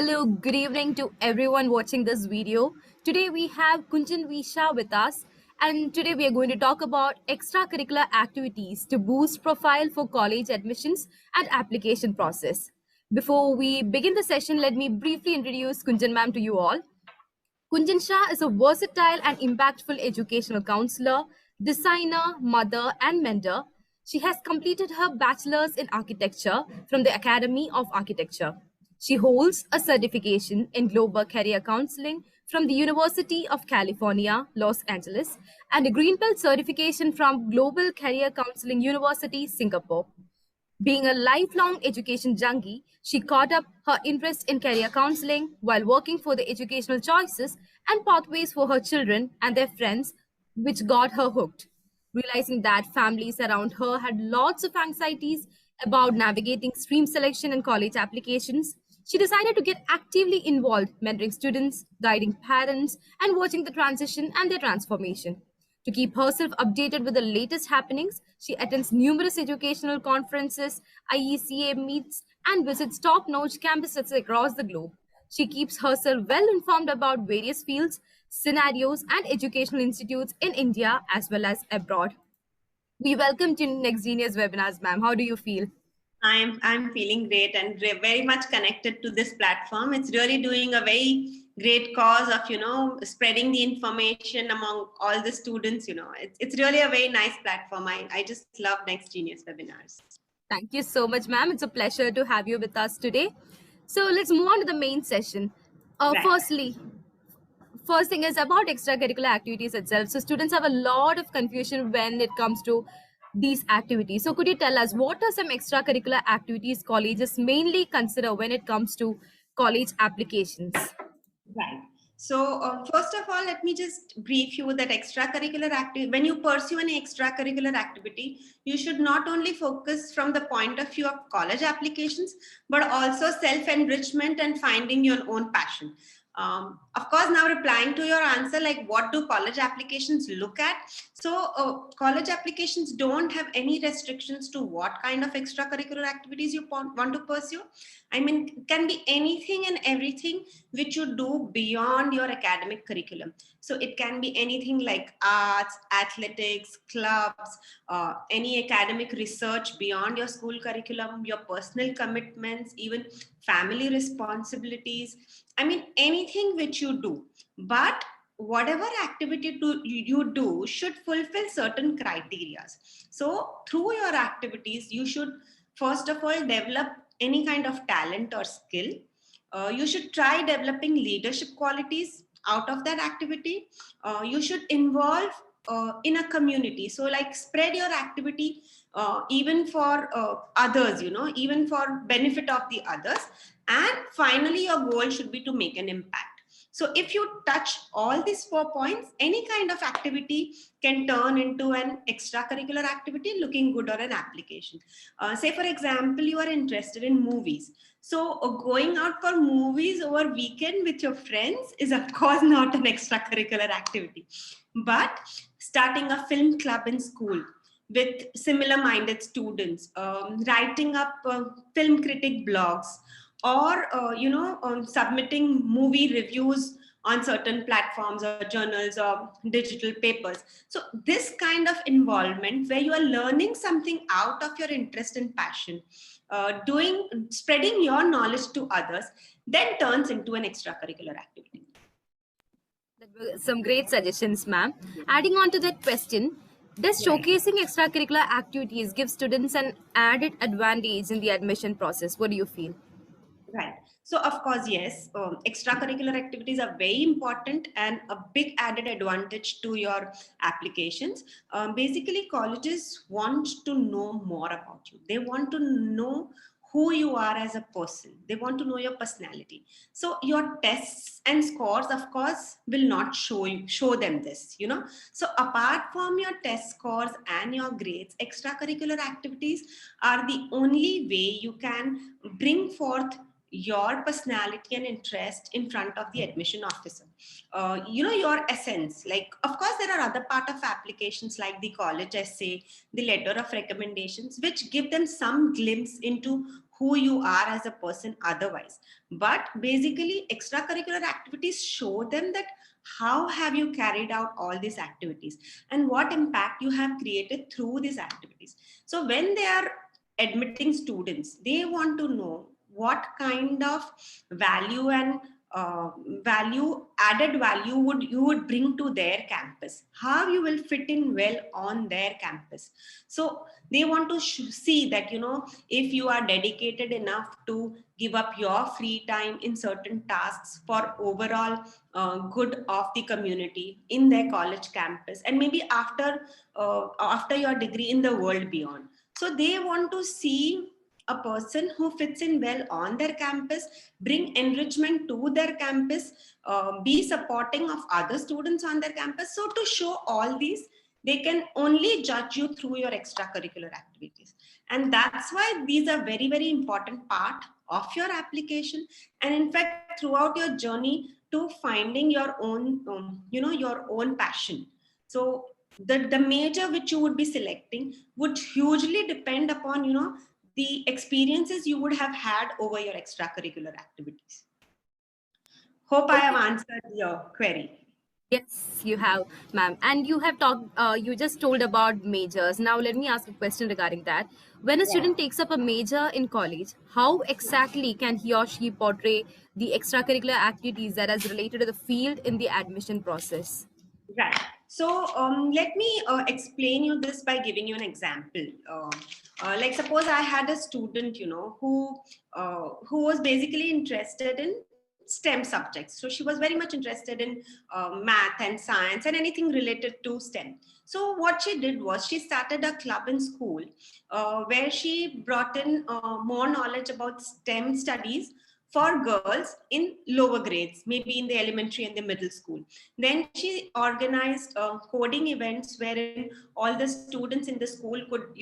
Hello, good evening to everyone watching this video. Today we have Kunjan Visha with us, and today we are going to talk about extracurricular activities to boost profile for college admissions and application process. Before we begin the session, let me briefly introduce Kunjan ma'am to you all. Kunjan Shah is a versatile and impactful educational counselor, designer, mother, and mentor. She has completed her bachelor's in architecture from the Academy of Architecture. She holds a certification in global career counseling from the University of California, Los Angeles, and a Green Belt certification from Global Career Counseling University, Singapore. Being a lifelong education junkie, she caught up her interest in career counseling while working for the educational choices and pathways for her children and their friends, which got her hooked. Realizing that families around her had lots of anxieties about navigating stream selection and college applications, she decided to get actively involved, mentoring students, guiding parents, and watching the transition and their transformation. To keep herself updated with the latest happenings, she attends numerous educational conferences, IECA meets, and visits top notch campuses across the globe. She keeps herself well informed about various fields, scenarios, and educational institutes in India as well as abroad. We welcome to Next Genius webinars, ma'am. How do you feel? I'm feeling great and very much connected to this platform. It's really doing a very great cause of spreading the information among all the students. It's really a very nice platform. I just love Next Genius webinars. Thank you so much, ma'am. It's a pleasure to have you with us today. So let's move on to the main session. Right. First thing is about extracurricular activities itself. So students have a lot of confusion when it comes to these activities. So could you tell us what are some extracurricular activities colleges mainly consider when it comes to college applications? Right. So first of all, let me just brief you that extracurricular activity, when you pursue an extracurricular activity, you should not only focus from the point of view of college applications, but also self-enrichment and finding your own passion. Of course, now replying to your answer, like what do college applications look at? So college applications don't have any restrictions to what kind of extracurricular activities you want to pursue. I mean, it can be anything and everything which you do beyond your academic curriculum. So it can be anything like arts, athletics, clubs, any academic research beyond your school curriculum, your personal commitments, even family responsibilities. I mean, anything which you do. But whatever activity you do should fulfill certain criteria. So through your activities, you should first of all develop any kind of talent or skill. You should try developing leadership qualities out of that activity. You should involve in a community. So like spread your activity even for others, even for benefit of the others. And finally, your goal should be to make an impact. So if you touch all these 4 points, any kind of activity can turn into an extracurricular activity looking good or an application. Say, for example, you are interested in movies. So going out for movies over weekend with your friends is of course not an extracurricular activity. But starting a film club in school with similar minded students, writing up film critic blogs, or submitting movie reviews on certain platforms or journals or digital papers. So this kind of involvement where you are learning something out of your interest and passion, spreading your knowledge to others, then turns into an extracurricular activity. That were some great suggestions, ma'am. Adding on to that question, does showcasing extracurricular activities give students an added advantage in the admission process? What do you feel? Right. So, of course, yes, extracurricular activities are very important and a big added advantage to your applications. Basically, colleges want to know more about you. They want to know who you are as a person. They want to know your personality. So your tests and scores, of course, will not show them this. So apart from your test scores and your grades, extracurricular activities are the only way you can bring forth your personality and interest in front of the admission officer. Your essence. Like, of course, there are other part of applications like the college essay, the letter of recommendations, which give them some glimpse into who you are as a person otherwise. But basically, extracurricular activities show them that how have you carried out all these activities and what impact you have created through these activities. So when they are admitting students, they want to know what kind of value and added value would you would bring to their campus, how you will fit in well on their campus. So they want to see that, you know, if you are dedicated enough to give up your free time in certain tasks for overall good of the community in their college campus, and maybe after your degree in the world beyond. So they want to see a person who fits in well on their campus, bring enrichment to their campus, be supporting of other students on their campus. So to show all these, they can only judge you through your extracurricular activities. And that's why these are very, very important part of your application. And in fact, throughout your journey to finding your own, your own passion. So the major which you would be selecting would hugely depend upon, the experiences you would have had over your extracurricular activities. Hope I have Okay. answered your query. Yes, you have, ma'am. And you have talked, you just told about majors. Now, let me ask a question regarding that. When a Right. student takes up a major in college, how exactly can he or she portray the extracurricular activities that is related to the field in the admission process? Right. So let me explain you this by giving you an example. Like suppose I had a student, who was basically interested in STEM subjects. So she was very much interested in math and science and anything related to STEM. So what she did was she started a club in school where she brought in more knowledge about STEM studies for girls in lower grades, maybe in the elementary and the middle school. Then she organized coding events wherein all the students in the school could,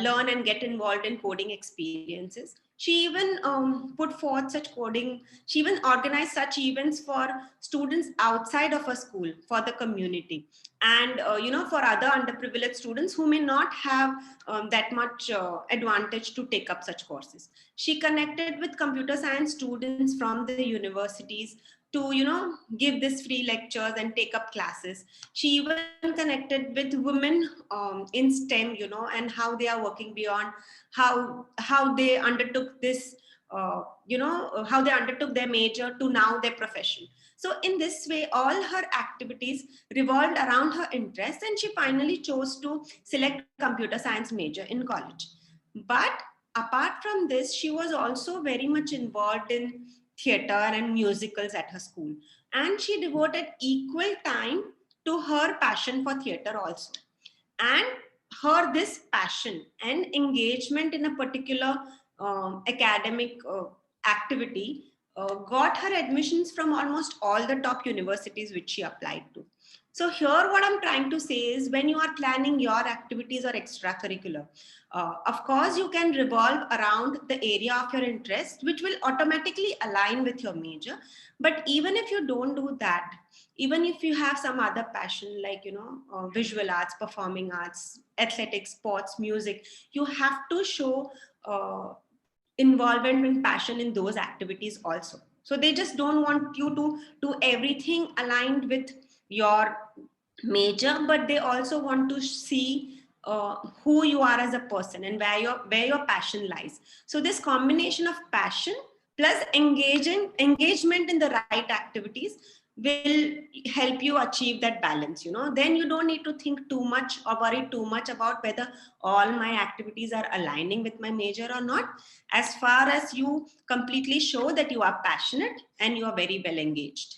learn and get involved in coding experiences. She even put forth such coding. She even organized such events for students outside of a school, for the community, and for other underprivileged students who may not have that much advantage to take up such courses. She connected with computer science students from the universities to give this free lectures and take up classes. She even connected with women in STEM, and how they are working beyond, how they undertook this, how they undertook their major to now their profession. So in this way, all her activities revolved around her interests, and she finally chose to select computer science major in college. But apart from this, she was also very much involved in theater and musicals at her school. And she devoted equal time to her passion for theater also. And her this passion and engagement in a particular academic activity got her admissions from almost all the top universities which she applied to. So here what I'm trying to say is, when you are planning your activities or extracurricular, of course you can revolve around the area of your interest, which will automatically align with your major. But even if you don't do that, even if you have some other passion like visual arts, performing arts, athletics, sports, music, you have to show involvement and passion in those activities also. So they just don't want you to do everything aligned with your major, but they also want to see who you are as a person and where your passion lies. So this combination of passion plus engagement in the right activities will help you achieve that balance. Then you don't need to think too much or worry too much about whether all my activities are aligning with my major or not, as far as you completely show that you are passionate and you are very well engaged.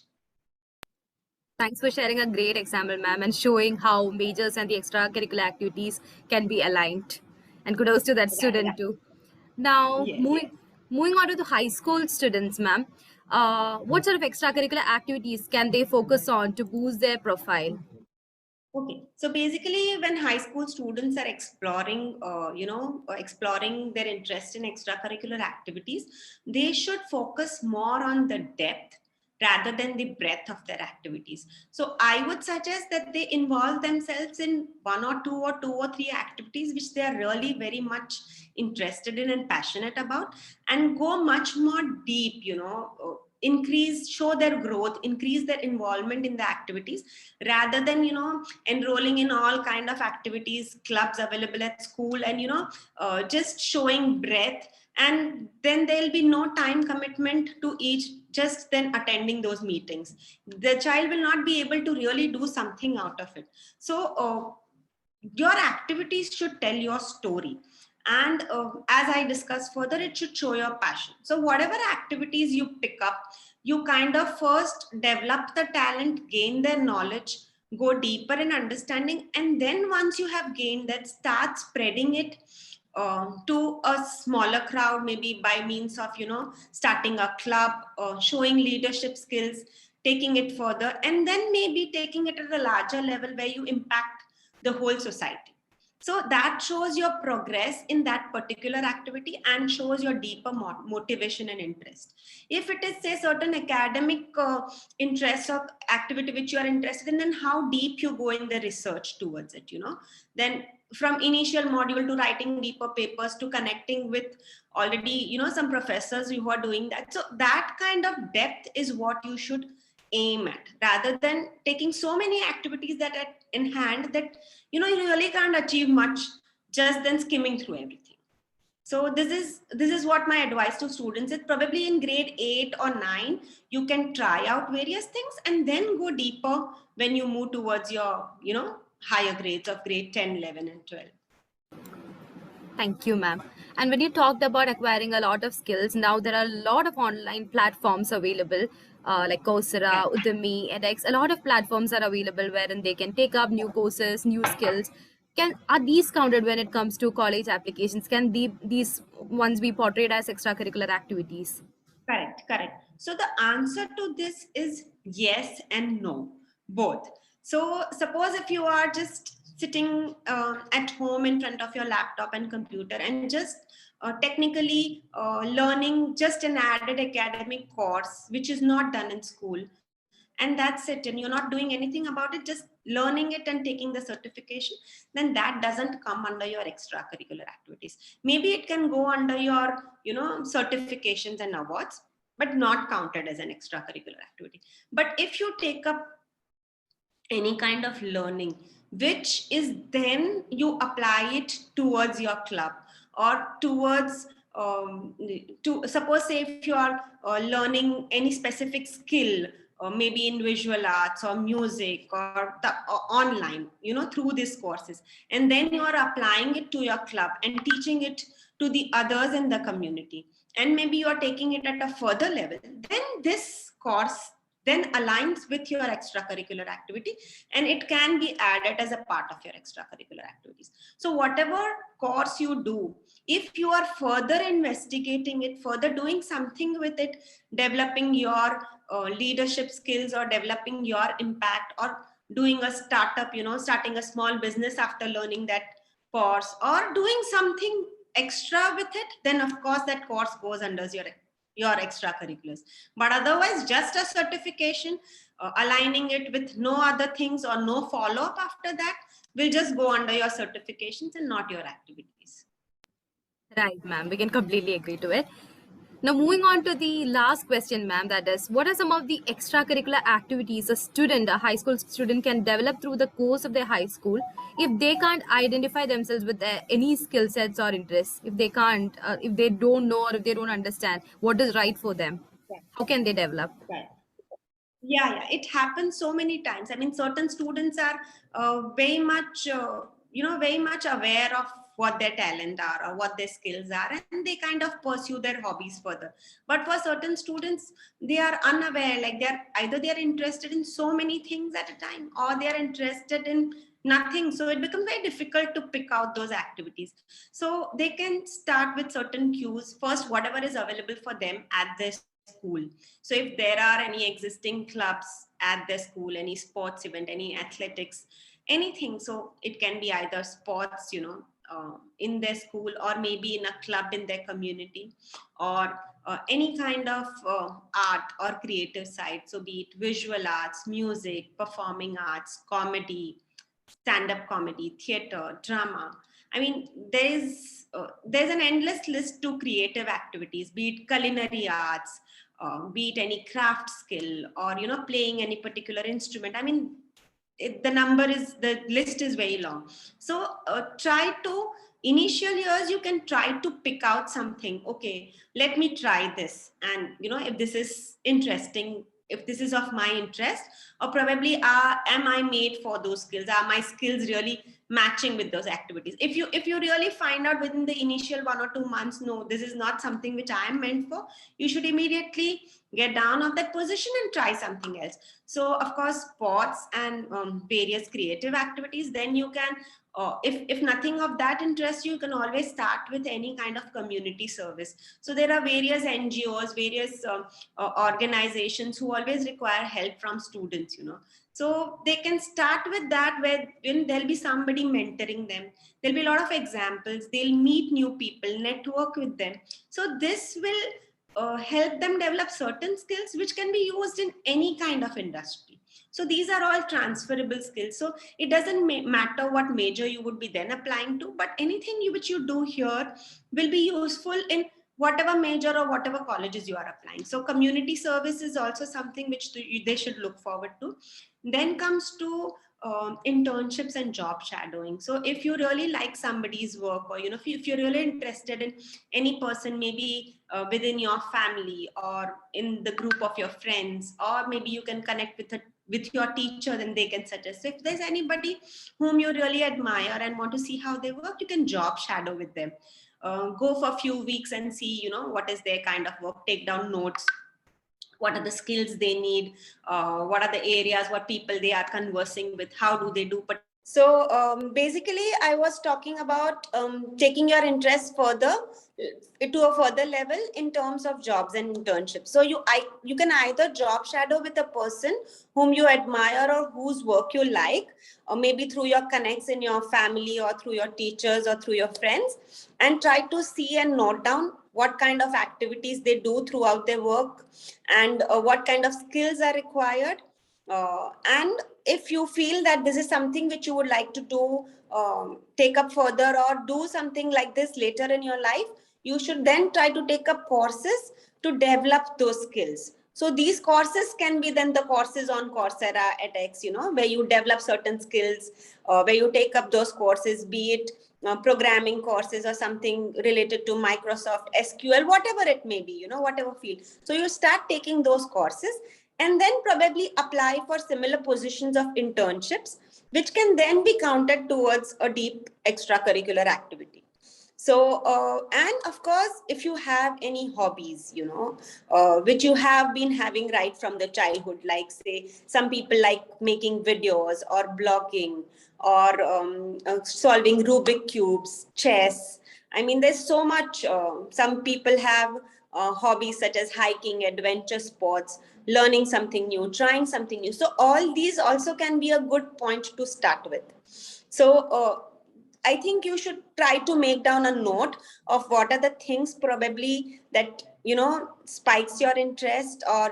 Thanks for sharing a great example, ma'am, and showing how majors and the extracurricular activities can be aligned. And kudos to that Right. student too. Now, Yes. moving on to the high school students, ma'am. What sort of extracurricular activities can they focus on to boost their profile? Okay, so basically, when high school students are exploring, exploring their interest in extracurricular activities, they should focus more on the depth rather than the breadth of their activities. So I would suggest that they involve themselves in one or two or three activities which they are really very much interested in and passionate about, and go much more deep, show their growth, increase their involvement in the activities, rather than enrolling in all kind of activities, clubs available at school, and just showing breadth, and then there'll be no time commitment to each, just then attending those meetings. The child will not be able to really do something out of it. So your activities should tell your story, and as I discussed further, it should show your passion. So whatever activities you pick up, you kind of first develop the talent, gain their knowledge, go deeper in understanding, and then once you have gained that, start spreading it to a smaller crowd, maybe by means of starting a club, showing leadership skills, taking it further, and then maybe taking it at a larger level where you impact the whole society. So that shows your progress in that particular activity and shows your deeper motivation and interest. If it is, say, certain academic interest or activity which you are interested in, then how deep you go in the research towards it, then from initial module to writing deeper papers to connecting with already, some professors who are doing that. So that kind of depth is what you should aim at, rather than taking so many activities that are in hand that you really can't achieve much just then skimming through everything. So this is what my advice to students is. Probably in grade 8 or 9 you can try out various things and then go deeper when you move towards your higher grades of grade 10, 11 and 12. Thank you, ma'am. And when you talked about acquiring a lot of skills, now there are a lot of online platforms available, like Coursera, Udemy, edX. A lot of platforms are available wherein they can take up new courses, new skills. Are these counted when it comes to college applications? Can these ones be portrayed as extracurricular activities? Correct. So the answer to this is yes and no, both. So suppose if you are just sitting at home in front of your laptop and computer and just technically learning just an added academic course which is not done in school, and that's it, and you're not doing anything about it, just learning it and taking the certification, then that doesn't come under your extracurricular activities. Maybe it can go under your certifications and awards, but not counted as an extracurricular activity. But if you take up any kind of learning which is then you apply it towards your club or towards to suppose, say, if you are learning any specific skill, maybe in visual arts or music or online, through these courses, and then you are applying it to your club and teaching it to the others in the community, and maybe you are taking it at a further level, then this course then aligns with your extracurricular activity and it can be added as a part of your extracurricular activities. So whatever course you do, if you are further investigating it, further doing something with it, developing your leadership skills or developing your impact, or doing a startup, starting a small business after learning that course, or doing something extra with it, then of course that course goes under your extracurriculars. But otherwise, just a certification, aligning it with no other things or no follow-up after that, will just go under your certifications and not your activities. Right, ma'am. We can completely agree to it. Now, moving on to the last question, ma'am, that is, what are some of the extracurricular activities a high school student, can develop through the course of their high school if they can't identify themselves with any skill sets or interests? If they can't, if they don't know or if they don't understand what is right for them, how can they develop? Right. Yeah, it happens so many times. I mean, certain students are very much very much aware of what their talent are or what their skills are, and they kind of pursue their hobbies further. But for certain students, they are unaware, like they're interested in so many things at a time, or they are interested in nothing, so it becomes very difficult to pick out those activities. So they can start with certain cues first, whatever is available for them at this school. So if there are any existing clubs at the school, any sports event, any athletics, anything, so it can be either sports, in their school, or maybe in a club in their community, or any kind of art or creative side. So be it visual arts, music, performing arts, comedy, stand-up comedy, theater, drama. I mean, there's an endless list to creative activities, be it culinary arts, be it any craft skill, or playing any particular instrument. I mean, the list is very long. So try to, initial years, you can try to pick out something. Okay, let me try this, and if this is interesting, if this is of my interest, or probably am I made for those skills, are my skills really matching with those activities? If you really find out within the initial 1 or 2 months, no, this is not something which I am meant for, you should immediately get down of that position and try something else. So of course, sports and various creative activities, then you can, if nothing of that interests you, can always start with any kind of community service. So there are various NGOs, various organizations who always require help from students, so they can start with that, where there'll be somebody mentoring them, there'll be a lot of examples, they'll meet new people, network with them. So this will help them develop certain skills which can be used in any kind of industry. So these are all transferable skills. So it doesn't matter what major you would be then applying to, but anything which you do here will be useful in whatever major or whatever colleges you are applying. So community service is also something which they should look forward to. Then comes to internships and job shadowing. So if you really like somebody's work, or if you're really interested in any person, maybe within your family or in the group of your friends, or maybe you can connect with your teacher, then they can suggest. So if there's anybody whom you really admire and want to see how they work, you can job shadow with them. Go for a few weeks and see what is their kind of work, take down notes, what are the skills they need, what are the areas, what people they are conversing with, how do they do. So basically I was talking about taking your interest further to a further level in terms of jobs and internships. So you can either job shadow with a person whom you admire or whose work you like, or maybe through your connects in your family, or through your teachers, or through your friends, and try to see and note down what kind of activities they do throughout their work, and what kind of skills are required. And if you feel that this is something which you would like to do, take up further, or do something like this later in your life, you should then try to take up courses to develop those skills. So these courses can be then the courses on Coursera, edX, where you develop certain skills, where you take up those courses, be it programming courses or something related to Microsoft SQL, whatever it may be, whatever field. So you start taking those courses, and then probably apply for similar positions of internships, which can then be counted towards a deep extracurricular activity. So, and of course, if you have any hobbies, which you have been having right from the childhood, like say, some people like making videos or blogging, or solving Rubik cubes, chess. I mean, there's so much. Some people have hobbies such as hiking, adventure sports, learning something new, trying something new. So all these also can be a good point to start with. So I think you should try to make down a note of what are the things probably that, spikes your interest, or,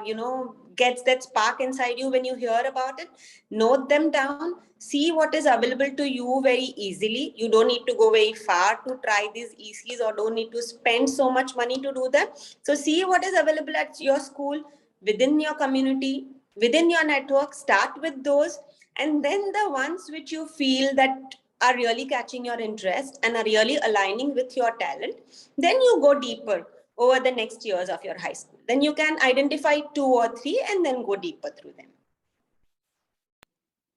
gets that spark inside you when you hear about it. Note them down, see what is available to you very easily. You don't need to go very far to try these ECs, or don't need to spend so much money to do them. So see what is available at your school, within your community, within your network. Start with those, and then the ones which you feel that are really catching your interest and are really aligning with your talent, then you go deeper over the next years of your high school. Then you can identify 2 or 3 and then go deeper through them.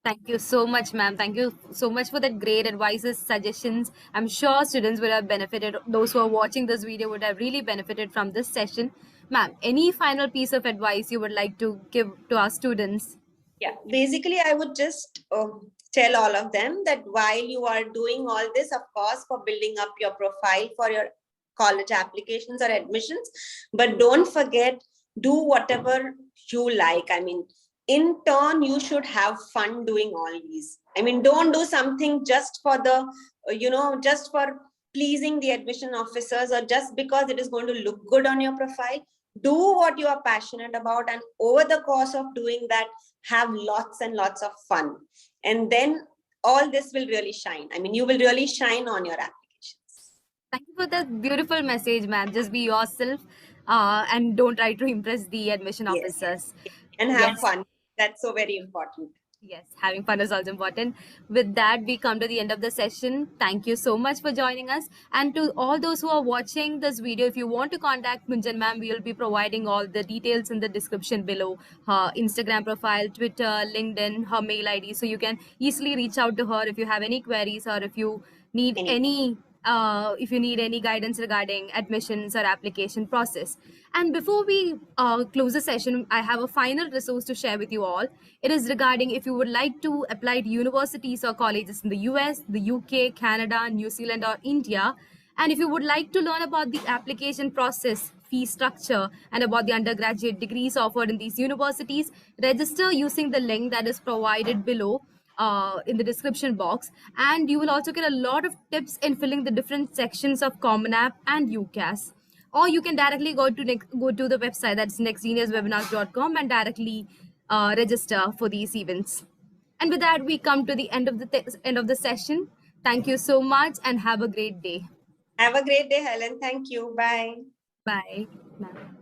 Thank you so much, ma'am. Thank you so much for that great advices, suggestions. I'm sure students would have benefited. Those who are watching this video would have really benefited from this session. Ma'am, any final piece of advice you would like to give to our students? Yeah, basically, I would just tell all of them that while you are doing all this, of course, for building up your profile for your college applications or admissions, but don't forget, do whatever you like. I mean, in turn, you should have fun doing all these. I mean, don't do something just for the, just for pleasing the admission officers or just because it is going to look good on your profile. Do what you are passionate about, and over the course of doing that, have lots and lots of fun. And then all this will really shine. I mean, you will really shine on your applications. Thank you for that beautiful message, ma'am. Just be yourself and don't try to impress the admission Yes. officers. And have Yes. fun. That's so very important. Yes, having fun is also important. With that, we come to the end of the session. Thank you so much for joining us. And to all those who are watching this video, if you want to contact Gunjan ma'am, we will be providing all the details in the description below. Her Instagram profile, Twitter, LinkedIn, her mail ID. So you can easily reach out to her if you have any queries or if you need any guidance regarding admissions or application process. And before we close the session, I have a final resource to share with you all. It is regarding if you would like to apply to universities or colleges in the US, the UK, Canada, New Zealand, or India. And if you would like to learn about the application process, fee structure, and about the undergraduate degrees offered in these universities, register using the link that is provided below in the description box, and you will also get a lot of tips in filling the different sections of Common App and UCAS. Or you can directly go to the website, that's nextgeniuswebinars.com, and directly register for these events. And with that, we come to the end of the session. Thank you so much and have a great day. Have a great day, Helen. Thank you. Bye. Bye, ma'am.